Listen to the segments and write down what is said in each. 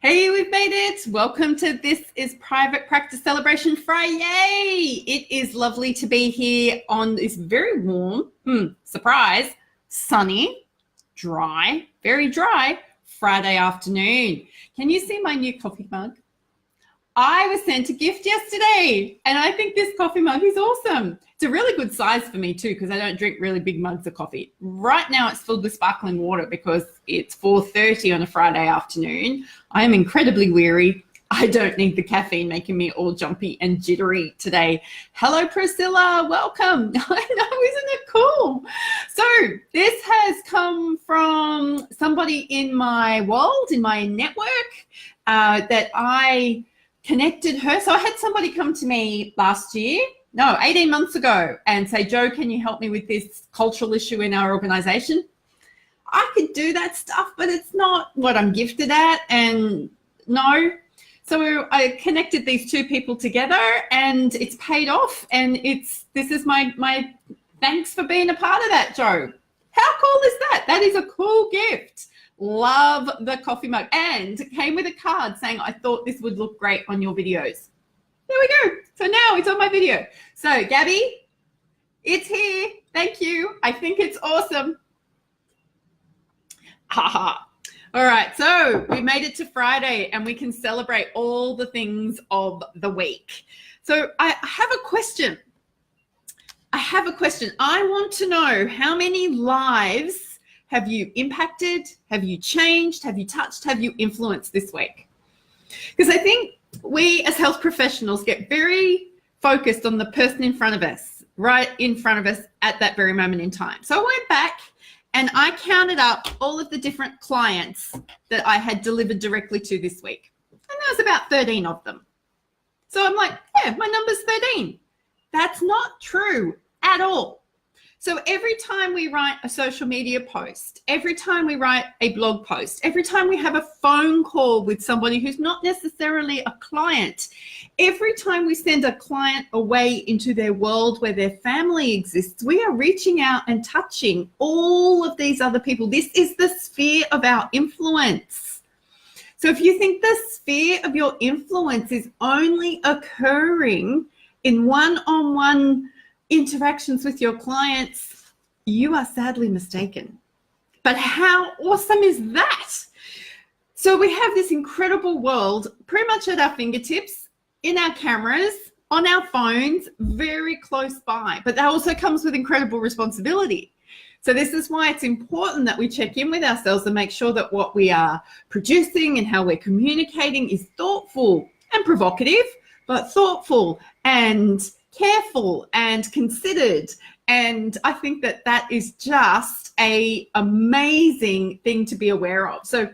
Hey, we've made it. Welcome to This is Private Practice Celebration Friyay. It is lovely to be here on this very warm, surprise, sunny, dry, very dry Friday afternoon. Can you see my new coffee mug? I was sent a gift yesterday, and I think this coffee mug is awesome. It's a really good size for me too, because I don't drink really big mugs of coffee. Right now it's filled with sparkling water because it's 4:30 on a Friday afternoon. I am incredibly weary. I don't need the caffeine making me all jumpy and jittery today. Hello, Priscilla. Welcome. I know, isn't it cool? So this has come from somebody in my world, in my network, that I connected her. So I had somebody come to me 18 months ago and say, Jo, can you help me with this cultural issue in our organization? I could do that stuff, but it's not what I'm gifted at, and no. So I connected these two people together and it's paid off, and this is my thanks for being a part of that, Jo. How cool is that? That is a cool gift. Love the coffee mug, and it came with a card saying, I thought this would look great on your videos. There we go. So now it's on my video. So Gabby, it's here. Thank you. I think it's awesome. Haha. All right. So we made it to Friday and we can celebrate all the things of the week. So I have a question. I want to know, how many lives have you impacted? Have you changed? Have you touched? Have you influenced this week? Because I think we as health professionals get very focused on the person in front of us, right in front of us at that very moment in time. So I went back and I counted up all of the different clients that I had delivered directly to this week. And there was about 13 of them. So I'm like, yeah, my number's 13. That's not true at all. So every time we write a social media post, every time we write a blog post, every time we have a phone call with somebody who's not necessarily a client, every time we send a client away into their world where their family exists, we are reaching out and touching all of these other people. This is the sphere of our influence. So if you think the sphere of your influence is only occurring in one-on-one interactions with your clients, you are sadly mistaken. But how awesome is that? So we have this incredible world pretty much at our fingertips, in our cameras, on our phones, very close by. But that also comes with incredible responsibility. So this is why it's important that we check in with ourselves and make sure that what we are producing and how we're communicating is thoughtful and provocative, but thoughtful and careful and considered. And I think that that is just an amazing thing to be aware of. So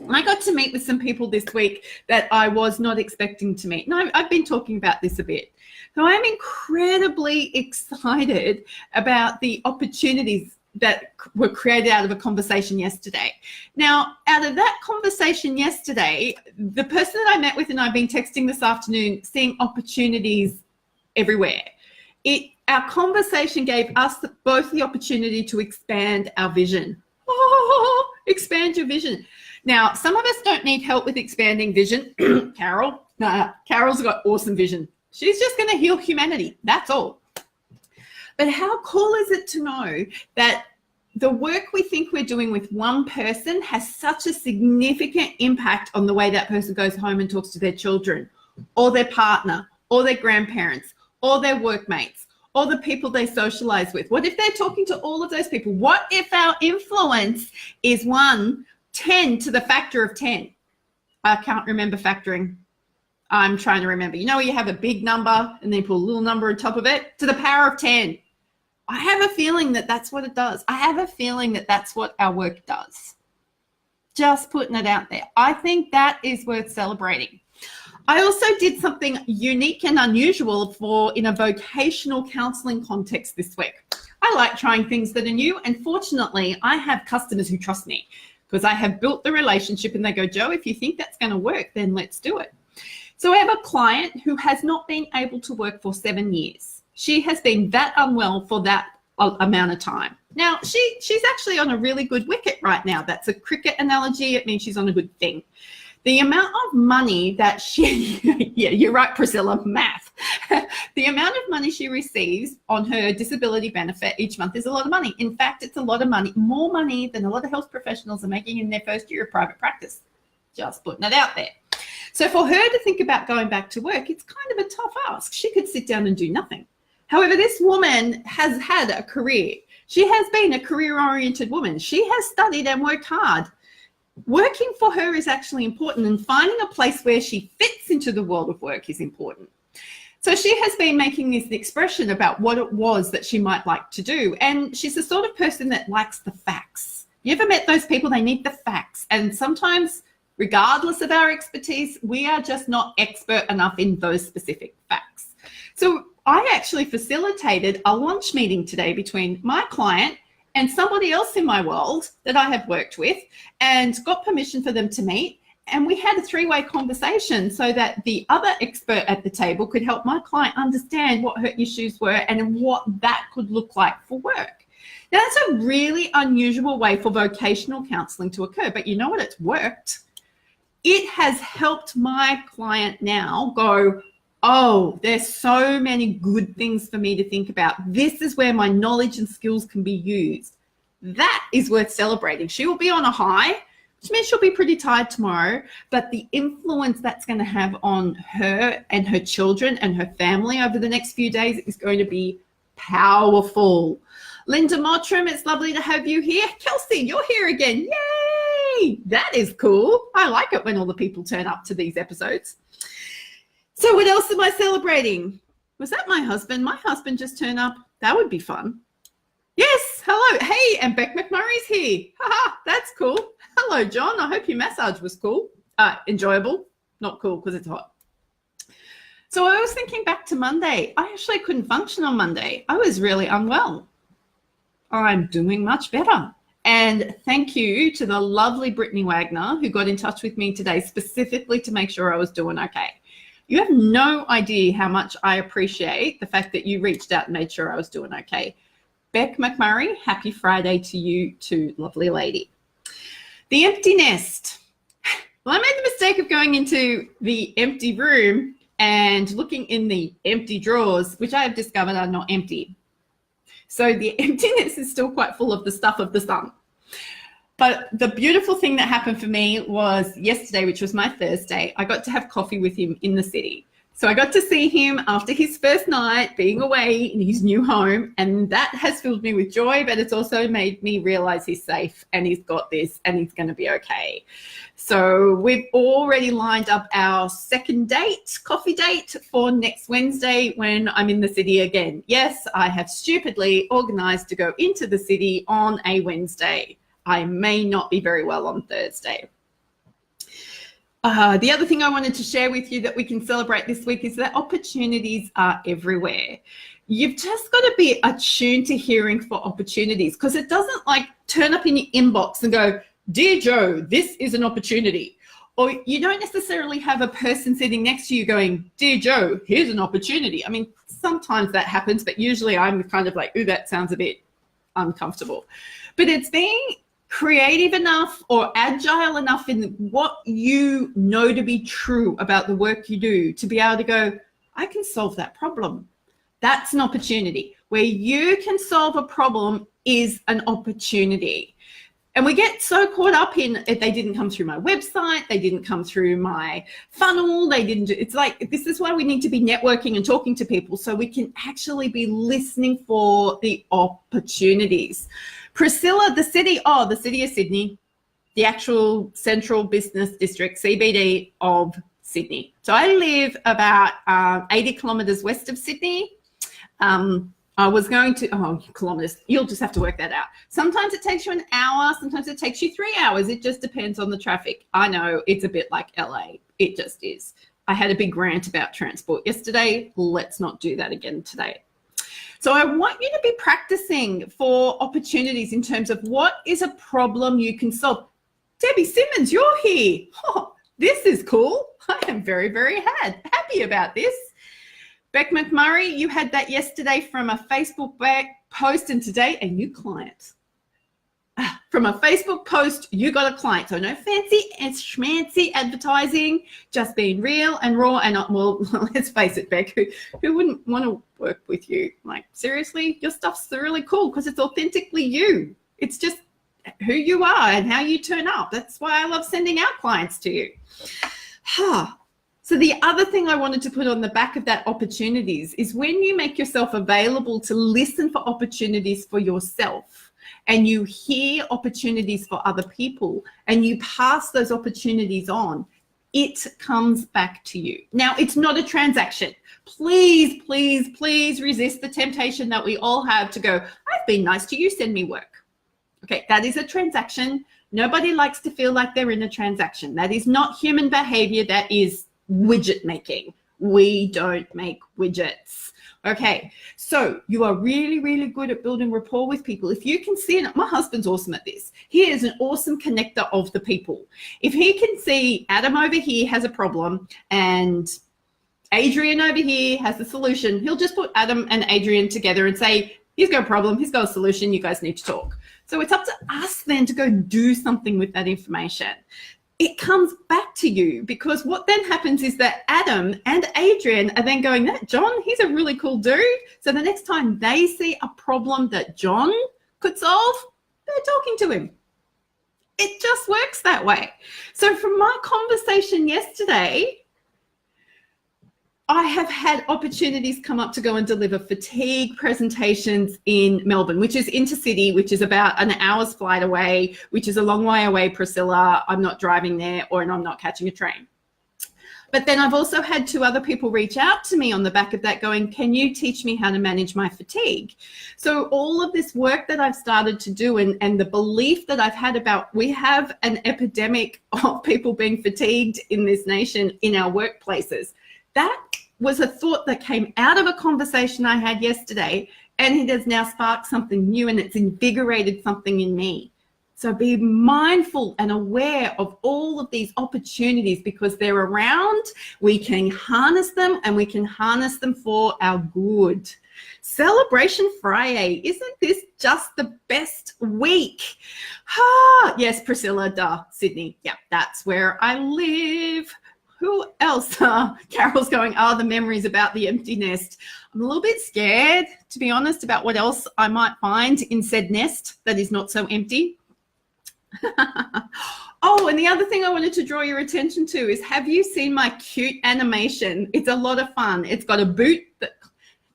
I got to meet with some people this week that I was not expecting to meet. No, I've been talking about this a bit. So I'm incredibly excited about the opportunities that were created out of a conversation yesterday. Our of that conversation yesterday, the person that I met with and I've been texting this afternoon, seeing opportunities everywhere. Our conversation gave us both the opportunity to expand our vision. Oh, expand your vision. Now, some of us don't need help with expanding vision. Carol's got awesome vision. She's just going to heal humanity. That's all. But how cool is it to know that the work we think we're doing with one person has such a significant impact on the way that person goes home and talks to their children or their partner or their grandparents or their workmates or the people they socialize with? What if they're talking to all of those people? What if our influence is 10 to the factor of 10? I can't remember factoring. I'm trying to remember. You know, you have a big number and then you put a little number on top of it, to the power of 10. I have a feeling that that's what it does. I have a feeling that that's what our work does. Just putting it out there. I think that is worth celebrating. I also did something unique and unusual in a vocational counseling context this week. I like trying things that are new, and fortunately, I have customers who trust me because I have built the relationship and they go, Jo, if you think that's going to work, then let's do it. So I have a client who has not been able to work for 7 years. She has been that unwell for that amount of time. Now, she's actually on a really good wicket right now. That's a cricket analogy. It means she's on a good thing. The amount of money that she, yeah, you're right, Priscilla, math. The amount of money she receives on her disability benefit each month is a lot of money. In fact, it's a lot of money, more money than a lot of health professionals are making in their first year of private practice. Just putting it out there. So for her to think about going back to work, it's kind of a tough ask. She could sit down and do nothing. However, this woman has had a career. She has been a career-oriented woman. She has studied and worked hard. Working for her is actually important, and finding a place where she fits into the world of work is important. So she has been making this expression about what it was that she might like to do. And she's the sort of person that likes the facts. You ever met those people? They need the facts. And sometimes, regardless of our expertise, we are just not expert enough in those specific facts. So I actually facilitated a lunch meeting today between my client and somebody else in my world that I have worked with, and got permission for them to meet. And we had a three-way conversation so that the other expert at the table could help my client understand what her issues were and what that could look like for work. Now, that's a really unusual way for vocational counselling to occur, but you know what? It's worked. It has helped my client now go, oh, there's so many good things for me to think about. This is where my knowledge and skills can be used. That is worth celebrating. She will be on a high, which means she'll be pretty tired tomorrow, but the influence that's going to have on her and her children and her family over the next few days is going to be powerful. Linda Mottram, it's lovely to have you here. Kelsey, you're here again. Yay! That is cool. I like it when all the people turn up to these episodes. So what else am I celebrating? Was that my husband? My husband just turned up. That would be fun. Yes, hello. Hey, and Beck McMurray's here. Haha, that's cool. Hello, John. I hope your massage was cool. Enjoyable. Not cool because it's hot. So I was thinking back to Monday. I actually couldn't function on Monday. I was really unwell. I'm doing much better. And thank you to the lovely Brittany Wagner who got in touch with me today specifically to make sure I was doing okay. You have no idea how much I appreciate the fact that you reached out and made sure I was doing okay. Beck McMurray, happy Friday to you too, lovely lady. The empty nest. Well, I made the mistake of going into the empty room and looking in the empty drawers, which I have discovered are not empty. So the emptiness is still quite full of the stuff of the sun. But the beautiful thing that happened for me was yesterday, which was my Thursday, I got to have coffee with him in the city. So I got to see him after his first night being away in his new home, and that has filled me with joy, but it's also made me realize he's safe and he's got this and he's going to be okay. So we've already lined up our second date, coffee date, for next Wednesday when I'm in the city again. Yes, I have stupidly organized to go into the city on a Wednesday. I may not be very well on Thursday. The other thing I wanted to share with you that we can celebrate this week is that opportunities are everywhere. You've just got to be attuned to hearing for opportunities, because it doesn't like turn up in your inbox and go, "Dear Joe, this is an opportunity." Or you don't necessarily have a person sitting next to you going, "Dear Joe, here's an opportunity." I mean, sometimes that happens, but usually I'm kind of like, "Ooh, that sounds a bit uncomfortable." But it's being creative enough or agile enough in what you know to be true about the work you do to be able to go, "I can solve that problem." That's an opportunity. Where you can solve a problem is an opportunity. And we get so caught up in, if they didn't come through my website, they didn't come through my funnel, they didn't do, it's like, this is why we need to be networking and talking to people so we can actually be listening for the opportunities. Priscilla, the city of Sydney, the actual central business district, CBD of Sydney. So I live about 80 kilometres west of Sydney. I was going to, kilometres, you'll just have to work that out. Sometimes it takes you an hour, sometimes it takes you 3 hours. It just depends on the traffic. I know it's a bit like LA. It just is. I had a big rant about transport yesterday. Let's not do that again today. So I want you to be practicing for opportunities in terms of what is a problem you can solve. Debbie Simmons, you're here. Oh, this is cool. I am very, very happy about this. Beck McMurray, you had that yesterday from a Facebook post, and today a new client. from a Facebook post, you got a client. So no fancy and schmancy advertising, just being real and raw. And well, let's face it, Beck, who wouldn't want to work with you? Like, seriously, your stuff's really cool because it's authentically you. It's just who you are and how you turn up. That's why I love sending out clients to you. So the other thing I wanted to put on the back of that opportunities is when you make yourself available to listen for opportunities for yourself, and you hear opportunities for other people and you pass those opportunities on, it comes back to you. Now, it's not a transaction. Please, please, please resist the temptation that we all have to go, I've been nice to you, send me work. Okay, that is a transaction. Nobody likes to feel like they're in a transaction. That is not human behavior. That is widget making. We don't make widgets. Okay, so you are really, really good at building rapport with people. If you can see it, my husband's awesome at this. He is an awesome connector of the people. If he can see Adam over here has a problem and Adrian over here has the solution, he'll just put Adam and Adrian together and say, he's got a problem, he's got a solution, you guys need to talk. So it's up to us then to go do something with that information. It comes back to you, because what then happens is that Adam and Adrian are then going, that John, he's a really cool dude. So the next time they see a problem that John could solve, they're talking to him. It just works that way. So from my conversation yesterday, I have had opportunities come up to go and deliver fatigue presentations in Melbourne, which is intercity, which is about an hour's flight away, which is a long way away, Priscilla. I'm not driving there, or I'm not catching a train. But then I've also had 2 other people reach out to me on the back of that going, can you teach me how to manage my fatigue? So all of this work that I've started to do, and the belief that I've had about, we have an epidemic of people being fatigued in this nation in our workplaces. That was a thought that came out of a conversation I had yesterday, and it has now sparked something new, and it's invigorated something in me. So be mindful and aware of all of these opportunities, because they're around. We can harness them, and we can harness them for our good. Celebration Friyay. Isn't this just the best week? Yes, Priscilla, duh, Sydney. Yeah, that's where I live. Who else? Carol's going, the memories about the empty nest. I'm a little bit scared, to be honest, about what else I might find in said nest that is not so empty. Oh, and the other thing I wanted to draw your attention to is, have you seen my cute animation? It's a lot of fun. It's got a boot that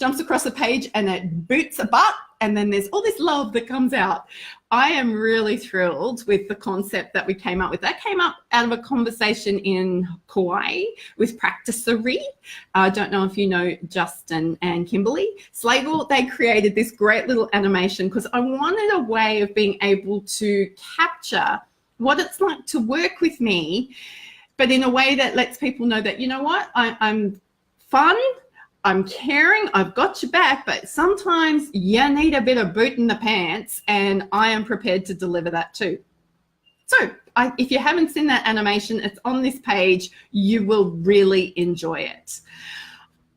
jumps across a page and it boots a butt, and then there's all this love that comes out. I am really thrilled with the concept that we came up with. That came up out of a conversation in Kauai with Practicery. I don't know if you know Justin and Kimberly Slagle. They created this great little animation because I wanted a way of being able to capture what it's like to work with me, but in a way that lets people know that, you know what, I'm fun, I'm caring, I've got your back, but sometimes you need a bit of boot in the pants, and I am prepared to deliver that too. So if you haven't seen that animation, it's on this page. You will really enjoy it.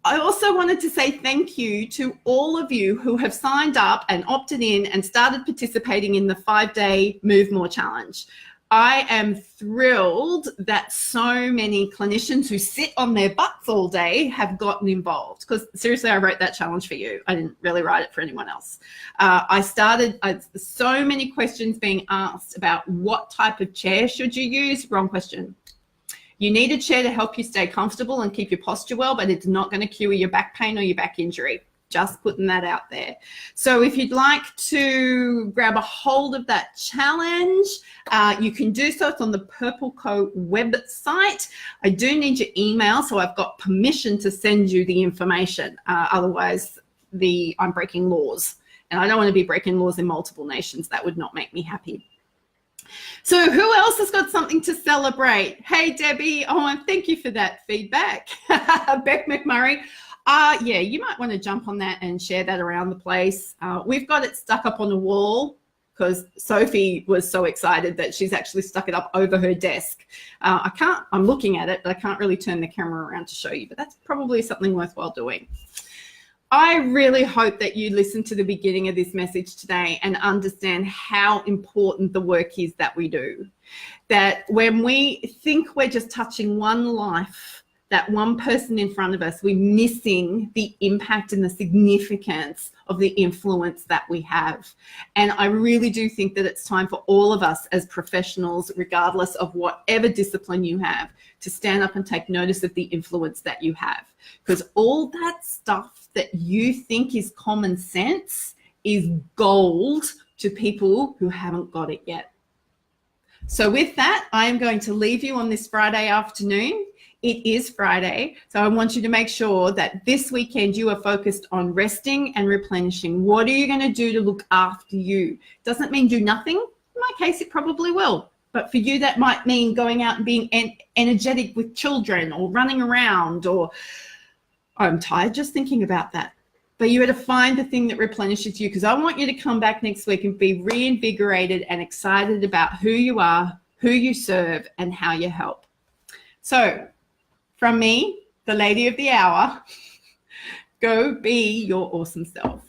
I also wanted to say thank you to all of you who have signed up and opted in and started participating in the 5-day Move More Challenge. I am thrilled that so many clinicians who sit on their butts all day have gotten involved, because seriously, I wrote that challenge for you. I didn't really write it for anyone else. So many questions being asked about what type of chair should you use. Wrong question. You need a chair to help you stay comfortable and keep your posture well, but it's not going to cure your back pain or your back injury. Just putting that out there. So if you'd like to grab a hold of that challenge, you can do so. It's on the Purple Co website. I do need your email, so I've got permission to send you the information. Otherwise, I'm breaking laws, and I don't want to be breaking laws in multiple nations. That would not make me happy. So who else has got something to celebrate? Hey, Debbie. Oh, and thank you for that feedback. Beck McMurray. Yeah, you might want to jump on that and share that around the place. We've got it stuck up on the wall because Sophie was so excited that she's actually stuck it up over her desk. I'm looking at it, but I can't really turn the camera around to show you, but that's probably something worthwhile doing. I really hope that you listen to the beginning of this message today and understand how important the work is that we do. That when we think we're just touching one life, that one person in front of us, we're missing the impact and the significance of the influence that we have. And I really do think that it's time for all of us as professionals, regardless of whatever discipline you have, to stand up and take notice of the influence that you have. Because all that stuff that you think is common sense is gold to people who haven't got it yet. So with that, I am going to leave you on this Friday afternoon. It is Friday, so I want you to make sure that this weekend you are focused on resting and replenishing. What are you going to do to look after you? Doesn't mean do nothing. In my case, it probably will. But for you, that might mean going out and being energetic with children, or running around, or I'm tired just thinking about that. But you got to find the thing that replenishes you, because I want you to come back next week and be reinvigorated and excited about who you are, who you serve, and how you help. So from me, the lady of the hour, go be your awesome self.